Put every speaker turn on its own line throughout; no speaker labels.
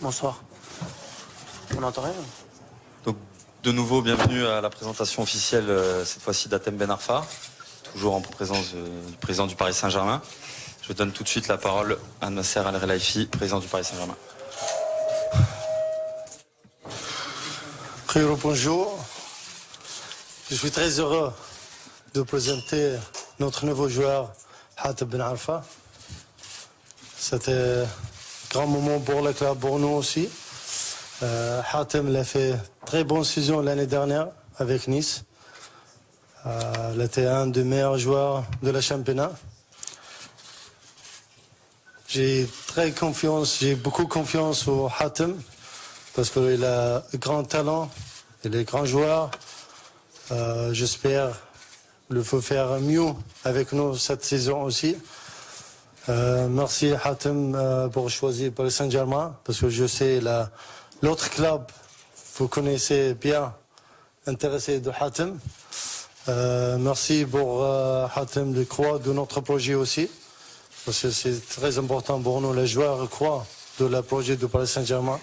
Bonsoir. On n'entend rien.
Donc, de nouveau, bienvenue à la présentation officielle, cette fois-ci d'Hatem Ben Arfa, toujours en présence du président du Paris Saint-Germain. Je donne tout de suite la parole à Nasser Al-Khelaifi, président du Paris Saint-Germain.
Bonjour. Je suis très heureux de présenter notre nouveau joueur, Hatem Ben Arfa. C'était un grand moment pour le club, pour nous aussi. Hatem a fait une très bonne saison l'année dernière avec Nice. Il était un des meilleurs joueurs de la championnat. J'ai beaucoup confiance au Hatem parce qu'il a un grand talent, il est un grand joueur. J'espère qu'il faut faire mieux avec nous cette saison aussi. Merci Hatem pour choisir Paris Saint-Germain parce que je sais l'autre club, vous connaissez bien, intéressé de Hatem. Merci pour Hatem de croire de notre projet aussi. Parce que c'est très important pour nous, les joueurs croient de le projet de Paris Saint-Germain.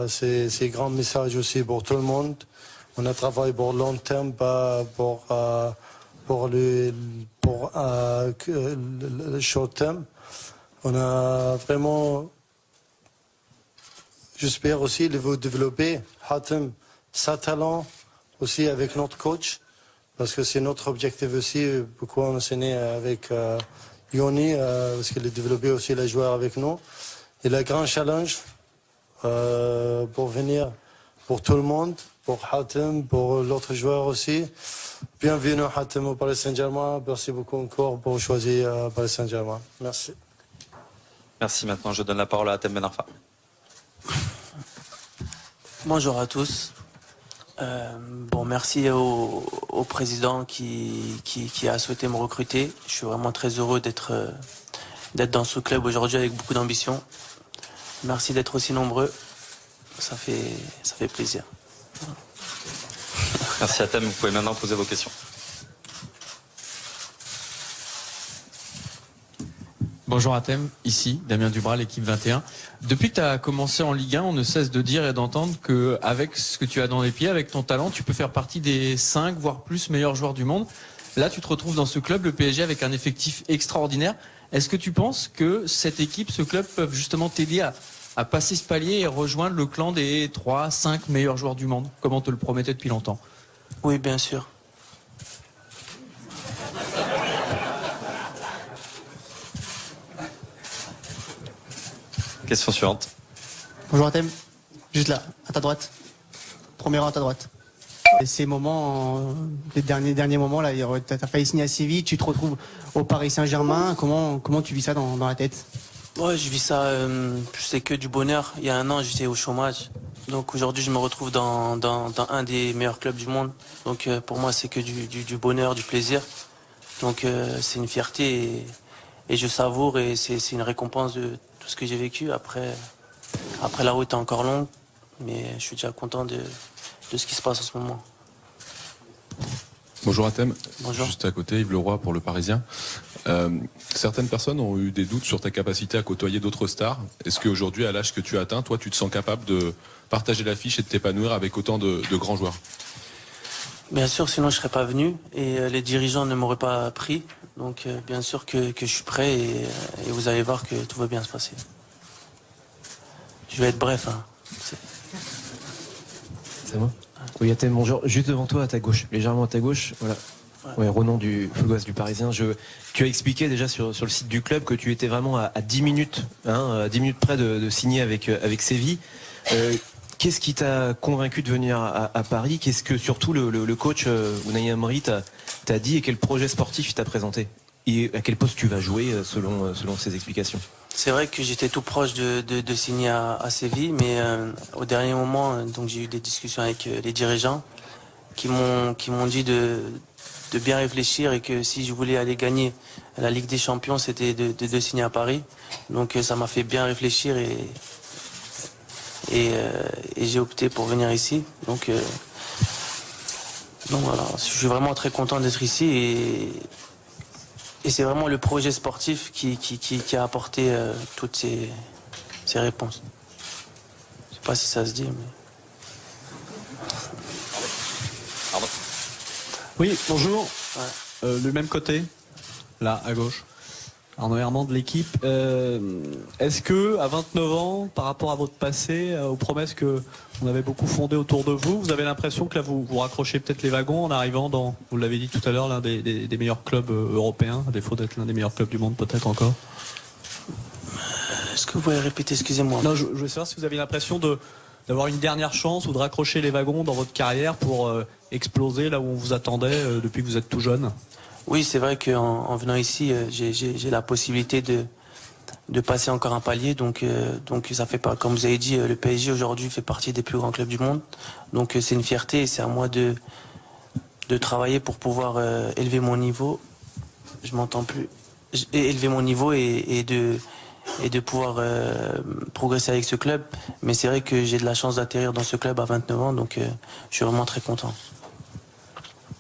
C'est un grand message aussi pour tout le monde. On a travaillé pour long terme, pas pour le short terme. On a vraiment, j'espère aussi, de vous développer Hatem, sa talent aussi avec notre coach, parce que c'est notre objectif aussi. Pourquoi on s'est né avec Yoni, parce qu'il a développé aussi les joueurs avec nous. Et le grand challenge pour venir pour tout le monde, pour Hatem, pour l'autre joueur aussi. Bienvenue Hatem au Paris Saint-Germain. Merci beaucoup encore pour choisir Paris Saint-Germain. Merci.
Merci. Maintenant, je donne la parole à Hatem Ben Arfa.
Bonjour à tous. Merci au président qui a souhaité me recruter. Je suis vraiment très heureux d'être dans ce club aujourd'hui avec beaucoup d'ambition. Merci d'être aussi nombreux. Ça fait plaisir.
Merci Hatem. Vous pouvez maintenant poser vos questions.
Bonjour Hatem, ici Damien Dubras, l'équipe 21. Depuis que tu as commencé en Ligue 1, on ne cesse de dire et d'entendre qu'avec ce que tu as dans les pieds, avec ton talent, tu peux faire partie des 5, voire plus meilleurs joueurs du monde. Là, tu te retrouves dans ce club, le PSG, avec un effectif extraordinaire. Est-ce que tu penses que cette équipe, ce club, peuvent justement t'aider à passer ce palier et rejoindre le clan des 3, 5 meilleurs joueurs du monde, comme on te le promettait depuis longtemps?
Oui, bien sûr.
Question suivante.
Bonjour Hatem, juste là, à ta droite. Premier rang à ta droite. Et ces moments, les derniers moments, là, tu as failli signer à Séville, tu te retrouves au Paris Saint-Germain. Comment tu vis ça dans la tête?
Ouais, je vis ça, c'est que du bonheur. Il y a un an, j'étais au chômage. Donc aujourd'hui, je me retrouve dans un des meilleurs clubs du monde. Donc pour moi, c'est que du bonheur, du plaisir. Donc c'est une fierté et je savoure et c'est une récompense de tout ce que j'ai vécu. Après, la route est encore longue, mais je suis déjà content de ce qui se passe en ce moment.
Bonjour Hatem.
Bonjour.
Juste à côté, Yves Leroy pour Le Parisien. Certaines personnes ont eu des doutes sur ta capacité à côtoyer d'autres stars. Est-ce qu'aujourd'hui, à l'âge que tu as atteint, toi, tu te sens capable de partager l'affiche et de t'épanouir avec autant de grands joueurs?
Bien sûr, sinon je ne serais pas venu et les dirigeants ne m'auraient pas pris. Donc bien sûr que je suis prêt et vous allez voir que tout va bien se passer. Je vais être bref. Hein.
C'est moi? Oui, Hatem, bonjour. Juste devant toi, à ta gauche, légèrement à ta gauche, voilà. Ouais, Ronan du Foot Ouest du Parisien. Tu as expliqué déjà sur le site du club que tu étais vraiment à 10 minutes, à 10 minutes près de signer avec Séville. Qu'est-ce qui t'a convaincu de venir à Paris? Qu'est-ce que surtout le coach Unai Emery t'a dit et quel projet sportif il t'a présenté? Et à quel poste tu vas jouer selon ses explications?
C'est vrai que j'étais tout proche de signer à Séville, mais au dernier moment, donc j'ai eu des discussions avec les dirigeants qui m'ont dit de bien réfléchir et que si je voulais aller gagner la Ligue des Champions, c'était de signer à Paris. Donc ça m'a fait bien réfléchir et j'ai opté pour venir ici. Donc voilà, je suis vraiment très content d'être ici et c'est vraiment le projet sportif qui a apporté toutes ces réponses. sais pas si ça se dit. Mais...
Oui, bonjour.
Ouais.
Du même côté, là, à gauche. Arnaud Herman de l'équipe. Est-ce que, à 29 ans, par rapport à votre passé, aux promesses que on avait beaucoup fondées autour de vous, vous avez l'impression que là, vous raccrochez peut-être les wagons en arrivant dans, vous l'avez dit tout à l'heure, l'un des meilleurs clubs européens, à défaut d'être l'un des meilleurs clubs du monde, peut-être encore?
Est-ce que vous pouvez répéter, excusez-moi?
Non, je veux savoir si vous avez l'impression d'avoir une dernière chance ou de raccrocher les wagons dans votre carrière pour exploser là où on vous attendait depuis que vous êtes tout jeune.
Oui, c'est vrai qu'en venant ici, j'ai la possibilité de passer encore un palier. Donc ça fait pas, comme vous avez dit, le PSG aujourd'hui fait partie des plus grands clubs du monde. Donc c'est une fierté et c'est à moi de travailler pour pouvoir élever mon niveau. Je m'entends plus. Élever mon niveau et de pouvoir progresser avec ce club. Mais c'est vrai que j'ai de la chance d'atterrir dans ce club à 29 ans, donc je suis vraiment très content.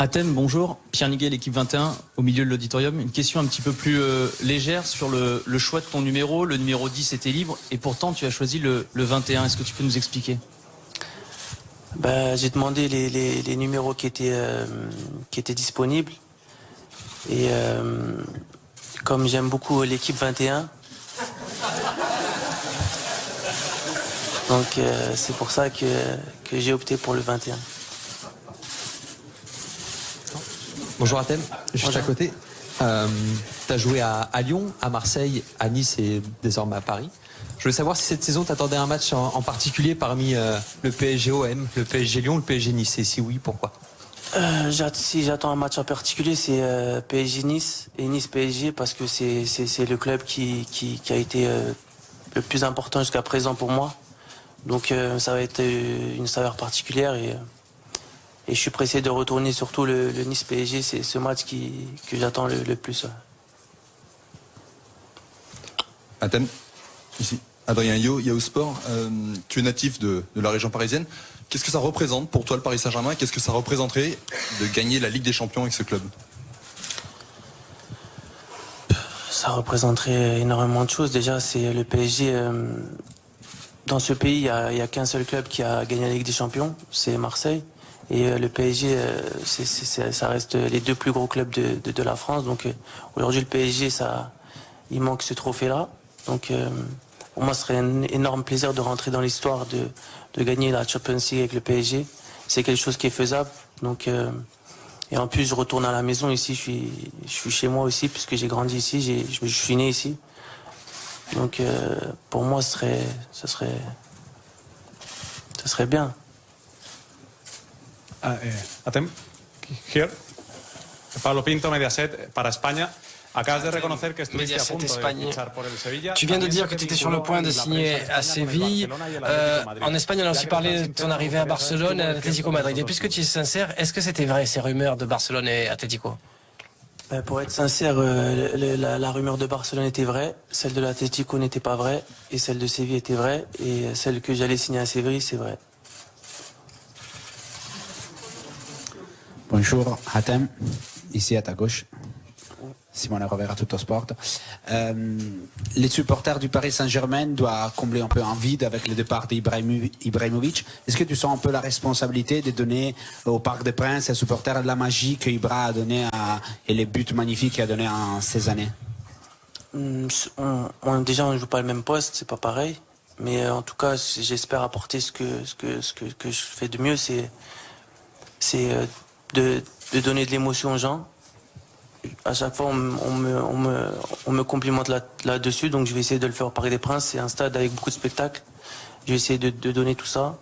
Athème, bonjour. Pierre Niguet, l'équipe 21, au milieu de l'auditorium. Une question un petit peu plus légère sur le choix de ton numéro. Le numéro 10 était libre et pourtant tu as choisi le 21. Est-ce que tu peux nous expliquer?
J'ai demandé les numéros qui étaient disponibles. Et comme j'aime beaucoup l'équipe 21, donc c'est pour ça que j'ai opté pour le 21.
Bonjour Athème, juste
Bonjour.
à côté. Tu as joué à Lyon, à Marseille, à Nice et désormais à Paris. Je voulais savoir si cette saison t'attendais un match en particulier parmi le PSG OM, le PSG Lyon, le PSG Nice, et si oui, pourquoi?
Si j'attends un match en particulier, c'est PSG Nice et Nice PSG parce que c'est le club qui a été le plus important jusqu'à présent pour moi. Donc ça va être une saveur particulière et je suis pressé de retourner surtout le Nice PSG. C'est ce match que j'attends le plus.
Athème, ici. Adrien Yao Sport, tu es natif de la région parisienne. Qu'est-ce que ça représente pour toi le Paris Saint-Germain? Qu'est-ce que ça représenterait de gagner la Ligue des Champions avec ce club?
Ça représenterait énormément de choses. Déjà, c'est le PSG. Dans ce pays, il n'y a qu'un seul club qui a gagné la Ligue des Champions, c'est Marseille. Et le PSG, ça reste les deux plus gros clubs de la France. Donc aujourd'hui, le PSG, il manque ce trophée-là. Donc pour moi, ce serait un énorme plaisir de rentrer dans l'histoire, de gagner la Champions League avec le PSG. C'est quelque chose qui est faisable. Donc, et en plus, je retourne à la maison ici. Je suis chez moi aussi, puisque j'ai grandi ici. Je suis né ici. Donc pour moi, ça serait bien.
Atem, here. Pablo Pinto, Mediaset, para España. Acabas de reconocer que estuviste a punto de fichar por el Sevilla.
Tu viens de dire que tu étais sur le point de signer à Séville. En Espagne, on a aussi parlé de ton arrivée à Barcelone et à l'Atlético Madrid. Et puisque tu es sincère, est-ce que c'était vrai ces rumeurs de Barcelone et Atlético?
Pour être sincère, la rumeur de Barcelone était vraie, celle de l'Atlético n'était pas vraie, et celle de Séville était vraie, et celle que j'allais signer à Séville, c'est vrai.
Bonjour, Hatem, ici à ta gauche. Simone Rovera, Tuttosport. Les supporters du Paris Saint-Germain doivent combler un peu un vide avec le départ d'Ibrahimovic. Est-ce que tu sens un peu la responsabilité de donner au Parc des Princes, aux supporters, de la magie que Ibra a donné et les buts magnifiques qu'il a donné en ces années?
Déjà, on ne joue pas le même poste, c'est pas pareil. Mais en tout cas, j'espère apporter ce que je fais de mieux, c'est de donner de l'émotion aux gens. À chaque fois, on me complimente là-dessus, donc je vais essayer de le faire au Parc des Princes. C'est un stade avec beaucoup de spectacles. Je vais essayer de donner tout ça,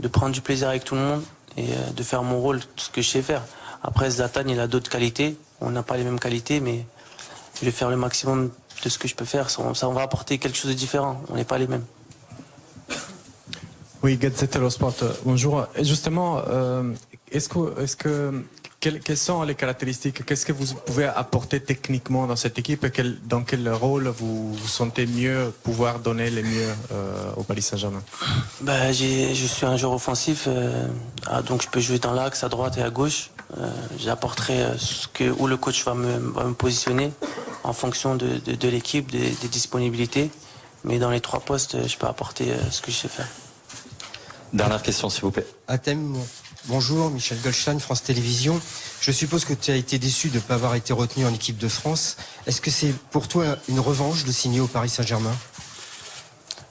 de prendre du plaisir avec tout le monde et de faire mon rôle, tout ce que je sais faire. Après, Zlatan, il a d'autres qualités. On n'a pas les mêmes qualités, mais je vais faire le maximum de ce que je peux faire. Ça, on va apporter quelque chose de différent. On n'est pas les mêmes.
Oui, Gazette Sport. Bonjour. Et justement, quelles sont les caractéristiques? Qu'est-ce que vous pouvez apporter techniquement dans cette équipe et dans quel rôle vous sentez mieux pouvoir donner le mieux au Paris Saint-Germain?
Je suis un joueur offensif, donc je peux jouer dans l'axe, à droite et à gauche. J'apporterai où le coach va me positionner en fonction de l'équipe, des disponibilités. Mais dans les trois postes, je peux apporter ce que je sais faire.
Dernière question, s'il vous plaît.
Atem, bonjour, Michel Goldstein, France Télévisions. Je suppose que tu as été déçu de ne pas avoir été retenu en équipe de France. Est-ce que c'est pour toi une revanche de signer au Paris Saint-Germain?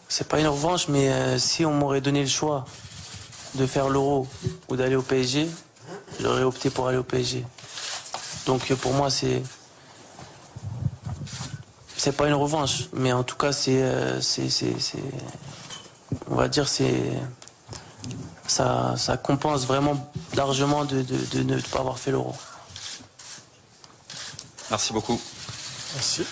C'est pas une revanche, mais si on m'aurait donné le choix de faire l'Euro ou d'aller au PSG, j'aurais opté pour aller au PSG. Donc pour moi, c'est pas une revanche, mais en tout cas, on va dire, ça compense vraiment largement de ne pas avoir fait l'Euro.
Merci beaucoup.
Merci.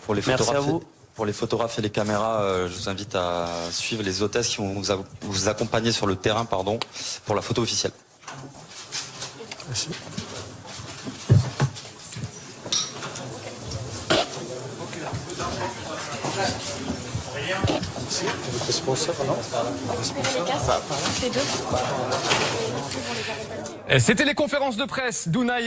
Pour les
Merci
photographes,
à vous.
Pour les photographes et les caméras, je vous invite à suivre les hôtesses qui vont vous accompagner sur le terrain, pour la photo officielle.
Merci.
C'était les conférences de presse d'Unai